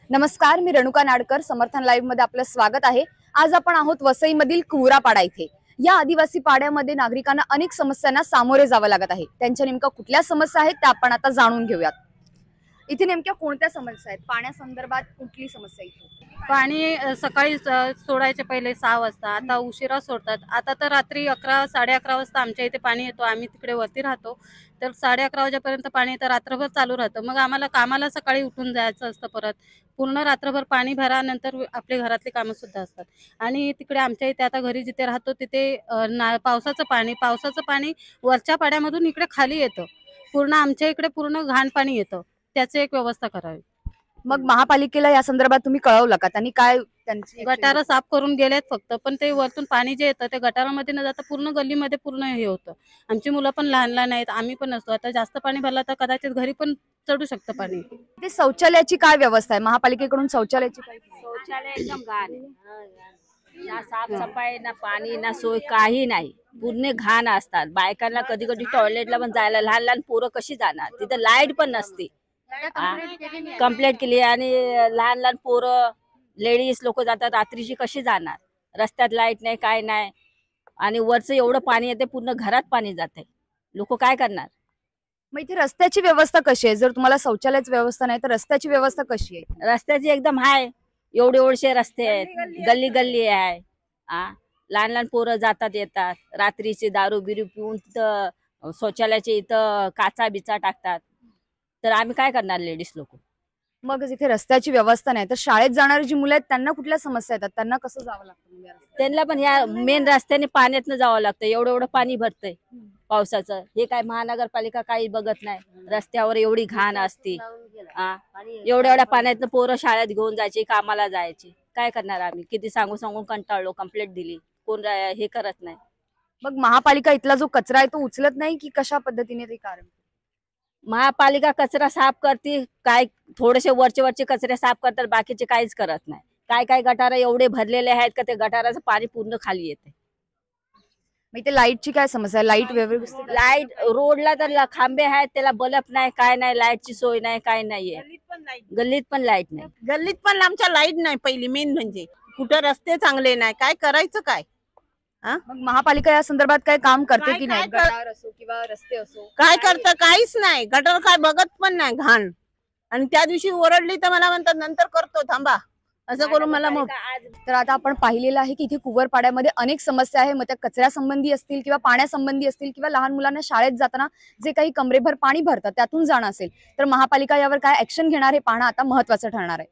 नमस्कार, मी रेणुका नाडकर. समर्थन लाईव्ह मध्ये आपलं स्वागत आहे. आज आपण आहोत वसईमधील कुवरापाडा इथे. या आदिवासी पाड्यामध्ये नागरिकांना अनेक समस्यांना सामोरे जावं लागत आहे. त्यांच्या नेमक्या कुठल्या समस्या आहेत त्या आपण आता जाणून घेऊयात. इथे नेमक्या कोणत्या समस्या आहेत? पाण्यासंदर्भात कुठली समस्या इथे? पाणी सकाळी सोडायचे पहिले 6 वाजता, आता उशिरा सोडतात. आता तर रात्री 11 11:30 वाजता आमच्या इथे पाणी येतो. आम्ही तिकडे वरती राहतो, तर 11:30 वाजेपर्यंत पाणी येतं. रात्रभर चालू राहतं. मग आम्हाला कामाला सकाळी उठून जायचं असतं. परत पूर्ण रात्रभर पाणी भरा, नंतर आपली घरातली कामं सुद्धा असतात. आणि तिकडे आमच्या इथे आता घरी जिथे राहतो तिथे पावसाचं पाणी वरच्या पाड्यामधून इकडे खाली येतं. पूर्ण आमच्या इकडे पूर्ण घाण पाणी येतं. त्याची एक व्यवस्था करावी. मग महापालिकेला या संदर्भात तुम्ही कळवलं का? त्यांनी काय त्यांची गटार साफ करून गेलेत फक्त, पण ते वरतून पाणी जे येतं ते गटारामध्ये न जाता पूर्ण गल्लीमध्ये पूर्ण हे होतं. आमची मुलं पण लहान लहान आहेत, आम्ही पण नसतो. आता जास्त पाणी भरलं तर कदाचित घरी पण चढू शकतं पाणी. ते शौचालयाची काय व्यवस्था आहे? महापालिकेकडून शौचालयाची काय? शौचालय एकदम घाण आहे. ना साफसफाई ना पाणी ना सोय काही नाही. पूर्ण घाण असतात. बायकांना कधी कधी टॉयलेटला पण जायला लहान लहान पोरं कशी जाणार? तिथं लाईट पण नसते. कंप्लेंट केली आणि लहान लहान पोरं लेडीज लोक जातात रात्रीची कशी जाणार? रस्त्यात लाईट नाही काय नाही आणि वरचं एवढं पाणी येते पूर्ण घरात पाणी जाते. लोक काय करणार? मग इथे रस्त्याची व्यवस्था कशी आहे? जर तुम्हाला शौचालयाची व्यवस्था नाही तर रस्त्याची व्यवस्था कशी आहे? रस्त्याची एकदम हाय. एवढे रस्ते आहेत, गल्ली गल्ली आहे. लहान लहान पोरं जातात येतात रात्रीचे दारू बिरू पिऊन तिथं शौचालयाच्या इथं काचा बिचा टाकतात. तर आम्ही काय करणार लेडीज लोक? मग जिथे रस्त्याची व्यवस्था नाही तर शाळेत जाणारी जी मुलं आहेत त्यांना कुठल्या समस्या येतात? त्यांना कसं जावं लागतं? त्यांना पण या मेन रस्त्याने पाण्यातनं जावं लागतं. एवढं पाणी भरतंय पावसाचं. हे काय महानगरपालिका काही बघत नाही. रस्त्यावर एवढी घाण असते. एवढ्या पाण्यातनं पोरं शाळेत घेऊन जायची, कामाला जायची. काय करणार आम्ही? किती सांगून कंटाळलो, कंप्लेंट दिली, कोण हे करत नाही. मग महापालिका इथला जो कचरा आहे तो उचलत नाही की कशा पद्धतीने ते कारण? महापालिका कचरा साफ करते, काय थोडेसे वरचे कचरे साफ करतात, बाकीचे काहीच करत नाही. काय गटार एवढे भरलेले आहेत का ते गटाराचं पाणी पूर्ण खाली येते. मग इथे लाईटची काय समस्या आहे? लाईट व्यवस्थित? लाईट रोडला तर खांबे आहेत, त्याला बल्ब नाही, काय नाही, लाईटची सोय नाही, काय नाहीये. गल्लीत पण लाईट नाही. गल्लीत पण आमच्या लाईट नाही. पहिली मेन म्हणजे कुठं रस्ते चांगले नाही. काय करायचं काय? मग महापालिका या संदर्भात काय काम करते की काय नाही? गटार असो किंवा रस्ते असो काय करतं? काहीच नाही. गटर काय बघत पण नाही. घाण. आणि त्या दिवशी ओरडली तर मला म्हणतात नंतर करतो, थांबा, असं करून मला मग. तर आता आपण पाहिलेलं आहे की इथे कुवरपाड्यामध्ये अनेक समस्या आहे. मग त्या कचऱ्यासंबंधी असतील किंवा पाण्यासंबंधी असतील किंवा लहान मुलांना शाळेत जाताना जे काही कमरेभर पाणी भरतं त्यातून जाणं असेल तर महापालिका यावर काय ऍक्शन घेणार हे पाहणं आता महत्वाचं ठरणार आहे.